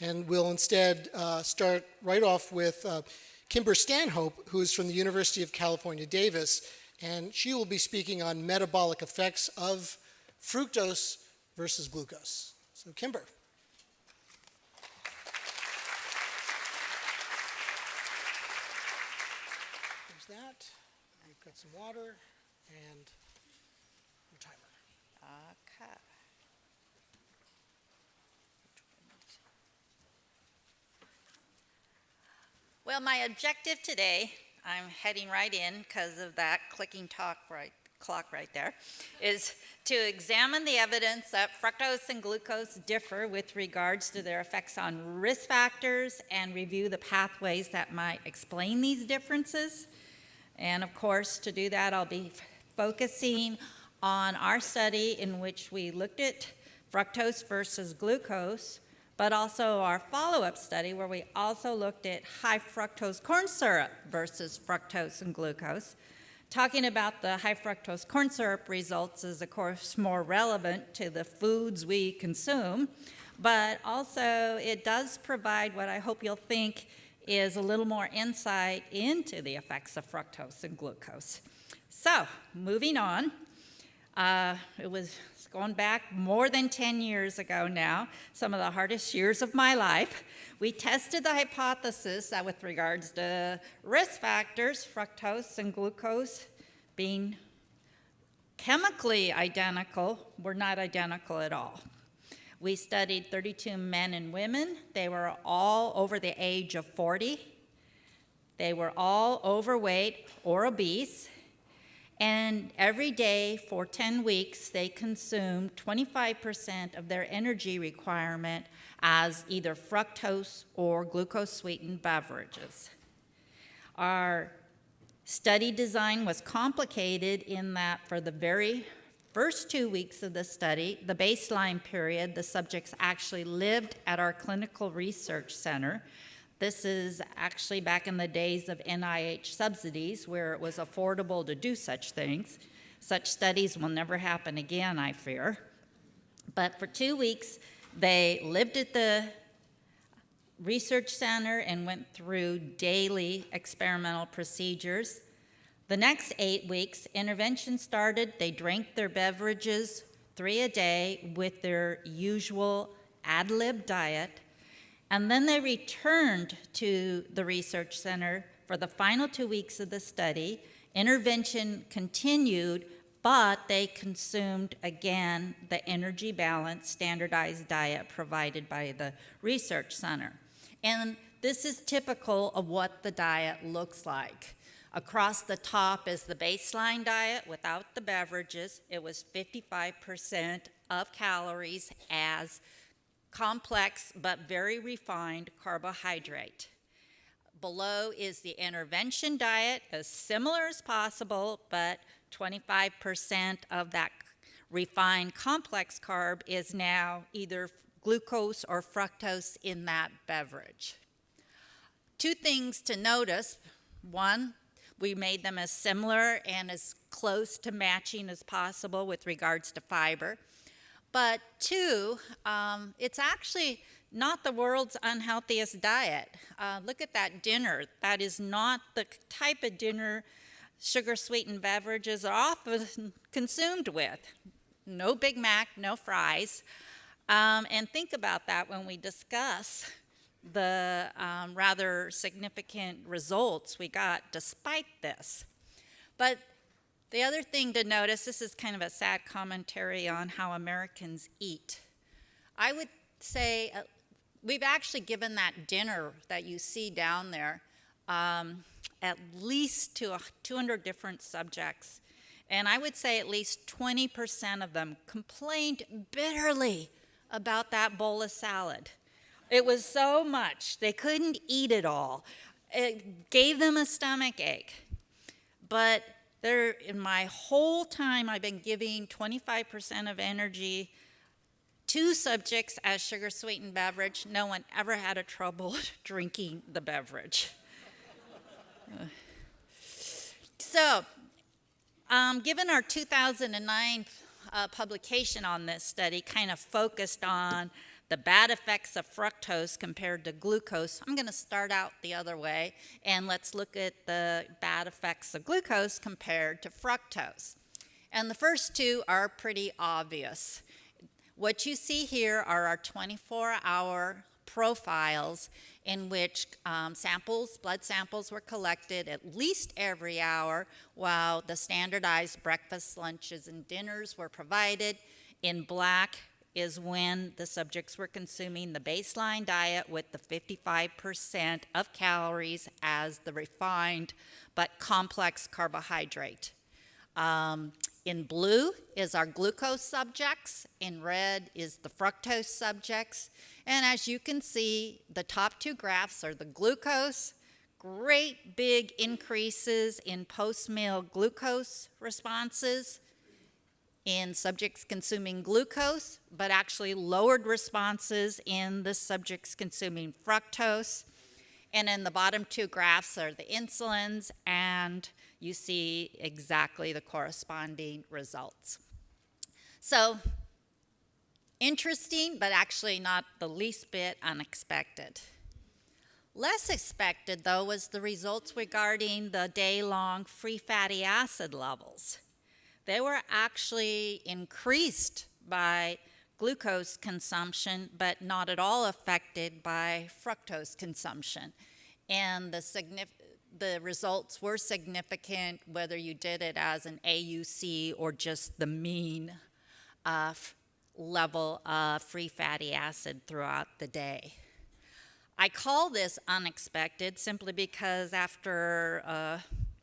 And we'll instead start right off with Kimber Stanhope, who is from the University of California, Davis, and she will be speaking on metabolic effects of fructose versus glucose. So Kimber. There's that. We've got some water and your timer. Okay. Well, my objective today, I'm heading right in because of that clicking clock right there, is to examine the evidence that fructose and glucose differ with regards to their effects on risk factors and review the pathways that might explain these differences. And of course, to do that, I'll be focusing on our study in which we looked at fructose versus glucose, but also our follow-up study where we also looked at high fructose corn syrup versus fructose and glucose. Talking about the high fructose corn syrup results is, of course, more relevant to the foods we consume, but also it does provide what I hope you'll think is a little more insight into the effects of fructose and glucose. So, moving on, it was going back more than 10 years ago now, some of the hardest years of my life. We tested the hypothesis that with regards to risk factors, fructose and glucose being chemically identical, were not identical at all. We studied 32 men and women. They were all over the age of 40. They were all overweight or obese. And every day for 10 weeks, they consumed 25% of their energy requirement as either fructose or glucose-sweetened beverages. Our study design was complicated in that for the very first 2 weeks of the study, the baseline period, the subjects actually lived at our clinical research center. This is actually back in the days of NIH subsidies where it was affordable to do such things. Such studies will never happen again, I fear. But for 2 weeks, they lived at the research center and went through daily experimental procedures. The next 8 weeks, intervention started. They drank their beverages 3 a day with their usual ad lib diet. And then they returned to the research center for the final 2 weeks of the study. Intervention continued, but they consumed, again, the energy balance standardized diet provided by the research center. And this is typical of what the diet looks like. Across the top is the baseline diet without the beverages. It was 55% of calories as complex but very refined carbohydrate. Below is the intervention diet, as similar as possible, but 25% of that refined complex carb is now either glucose or fructose in that beverage. 2 things to notice. One, we made them as similar and as close to matching as possible with regards to fiber. But 2, it's actually not the world's unhealthiest diet. Look at that dinner. That is not the type of dinner sugar-sweetened beverages are often consumed with. No Big Mac, no fries. And think about that when we discuss the rather significant results we got despite this. But the other thing to notice, this is kind of a sad commentary on how Americans eat. I would say we've actually given that dinner that you see down there at least to 200 different subjects. And I would say at least 20% of them complained bitterly about that bowl of salad. It was so much. They couldn't eat it all. It gave them a stomach ache. But in my whole time, I've been giving 25% of energy to subjects as sugar-sweetened beverage. No one ever had a trouble drinking the beverage. So, given our 2009 publication on this study kind of focused on the bad effects of fructose compared to glucose. I'm going to start out the other way, and let's look at the bad effects of glucose compared to fructose. And the first two are pretty obvious. What you see here are our 24-hour profiles in which blood samples were collected at least every hour while the standardized breakfasts, lunches, and dinners were provided. In black is when the subjects were consuming the baseline diet with the 55% of calories as the refined but complex carbohydrate. In blue is our glucose subjects, in red is the fructose subjects, and as you can see, the top two graphs are the glucose, great big increases in post-meal glucose responses in subjects consuming glucose, but actually lowered responses in the subjects consuming fructose. And in the bottom two graphs are the insulins, and you see exactly the corresponding results. So, interesting, but actually not the least bit unexpected. Less expected, though, was the results regarding the day-long free fatty acid levels. They were actually increased by glucose consumption, but not at all affected by fructose consumption. And the results were significant whether you did it as an AUC or just the mean level of free fatty acid throughout the day. I call this unexpected simply because after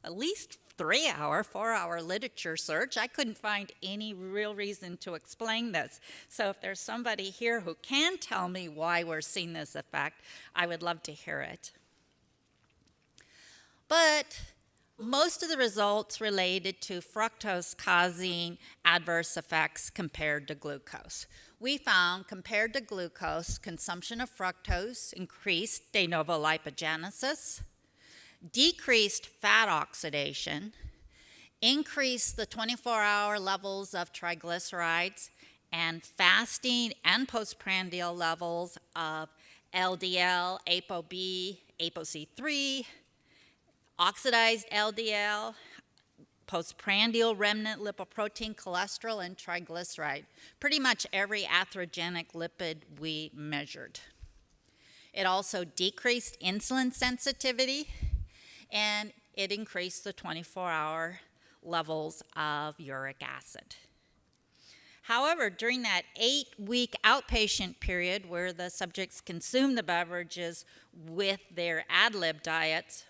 at least 4-hour literature search, I couldn't find any real reason to explain this. So if there's somebody here who can tell me why we're seeing this effect, I would love to hear it. But most of the results related to fructose causing adverse effects compared to glucose. We found, compared to glucose, consumption of fructose increased de novo lipogenesis, decreased fat oxidation, increased the 24-hour levels of triglycerides, and fasting and postprandial levels of LDL, ApoB, ApoC3, oxidized LDL, postprandial remnant lipoprotein, cholesterol, and triglyceride. Pretty much every atherogenic lipid we measured. It also decreased insulin sensitivity, and it increased the 24-hour levels of uric acid. However, during that 8-week outpatient period where the subjects consumed the beverages with their ad lib diets,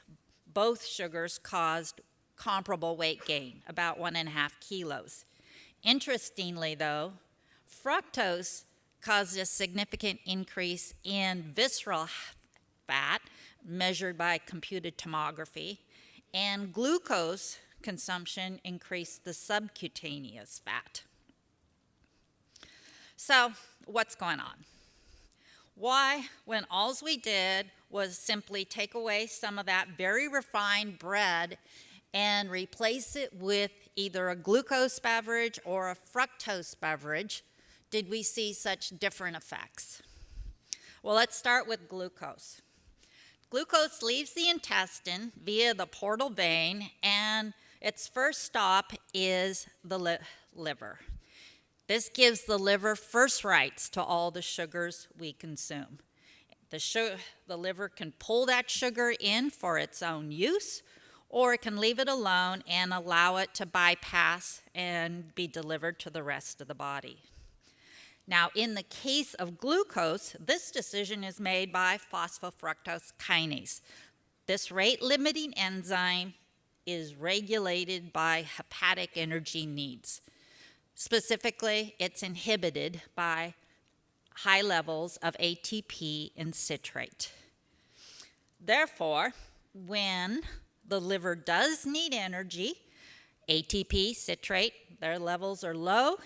both sugars caused comparable weight gain, about 1.5 kilos. Interestingly, though, fructose caused a significant increase in visceral fat, measured by computed tomography, and glucose consumption increased the subcutaneous fat. So, what's going on? Why, when all we did was simply take away some of that very refined bread and replace it with either a glucose beverage or a fructose beverage, did we see such different effects? Well, let's start with glucose. Glucose leaves the intestine via the portal vein, and its first stop is the liver. This gives the liver first rights to all the sugars we consume. The liver can pull that sugar in for its own use, or it can leave it alone and allow it to bypass and be delivered to the rest of the body. Now, in the case of glucose, this decision is made by phosphofructose kinase. This rate-limiting enzyme is regulated by hepatic energy needs. Specifically, it's inhibited by high levels of ATP in citrate. Therefore, when the liver does need energy, ATP, citrate, their levels are low,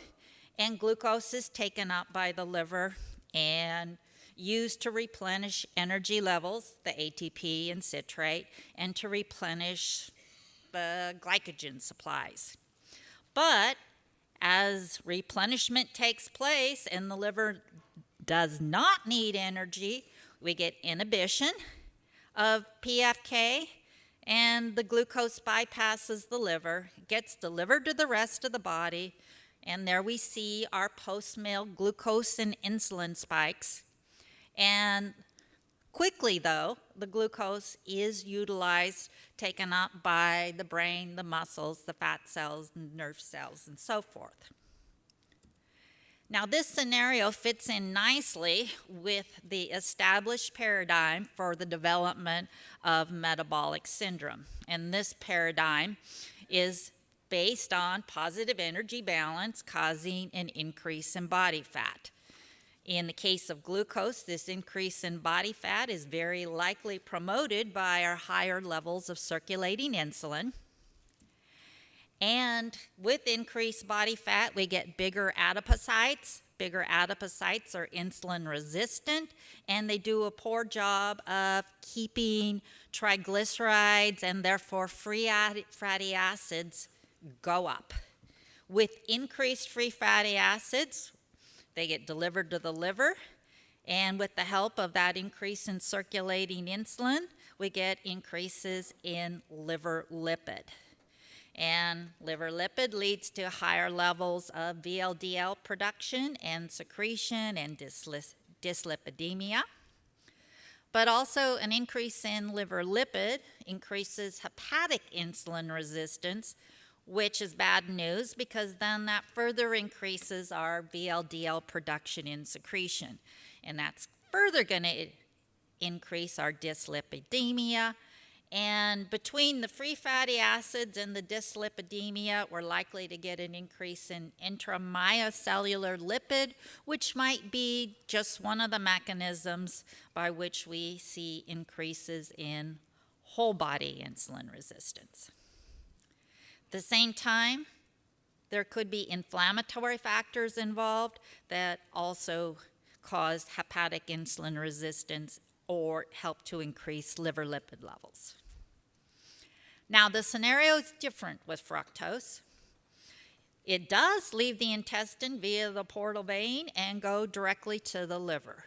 and glucose is taken up by the liver and used to replenish energy levels, the ATP and citrate, and to replenish the glycogen supplies. But as replenishment takes place and the liver does not need energy, we get inhibition of PFK, and the glucose bypasses the liver, gets delivered to the rest of the body, and there we see our post-meal glucose and insulin spikes. And quickly, though, the glucose is utilized, taken up by the brain, the muscles, the fat cells, nerve cells, and so forth. Now, this scenario fits in nicely with the established paradigm for the development of metabolic syndrome. And this paradigm is based on positive energy balance causing an increase in body fat. In the case of glucose, this increase in body fat is very likely promoted by our higher levels of circulating insulin. And with increased body fat, we get bigger adipocytes. Bigger adipocytes are insulin resistant, and they do a poor job of keeping triglycerides and therefore free fatty acids go up. With increased free fatty acids, they get delivered to the liver, and with the help of that increase in circulating insulin, we get increases in liver lipid. And liver lipid leads to higher levels of VLDL production and secretion and dyslipidemia. But also an increase in liver lipid increases hepatic insulin resistance, which is bad news because then that further increases our VLDL production and secretion. And that's further going to increase our dyslipidemia. And between the free fatty acids and the dyslipidemia, we're likely to get an increase in intramyocellular lipid, which might be just one of the mechanisms by which we see increases in whole body insulin resistance. At the same time, there could be inflammatory factors involved that also cause hepatic insulin resistance or help to increase liver lipid levels. Now, the scenario is different with fructose. It does leave the intestine via the portal vein and go directly to the liver.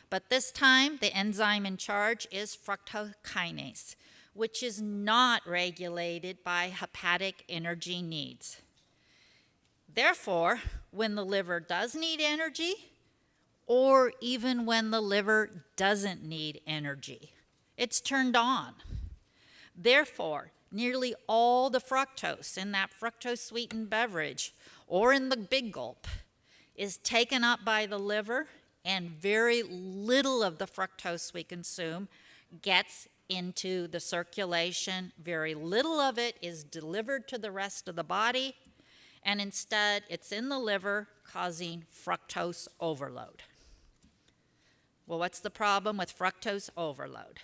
But this time, the enzyme in charge is fructokinase, which is not regulated by hepatic energy needs. Therefore, when the liver does need energy, or even when the liver doesn't need energy, it's turned on. Therefore, nearly all the fructose in that fructose-sweetened beverage or in the big gulp is taken up by the liver, and very little of the fructose we consume gets into the circulation. Very little of it is delivered to the rest of the body, and instead it's in the liver causing fructose overload. Well, what's the problem with fructose overload?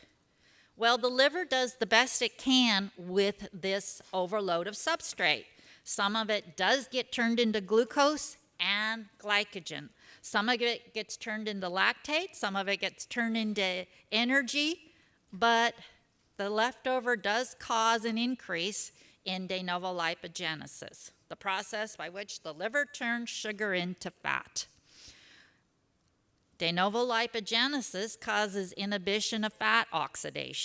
Well, the liver does the best it can with this overload of substrate. Some of it does get turned into glucose and glycogen. Some of it gets turned into lactate, some of it gets turned into energy, but the leftover does cause an increase in de novo lipogenesis, the process by which the liver turns sugar into fat. De novo lipogenesis causes inhibition of fat oxidation.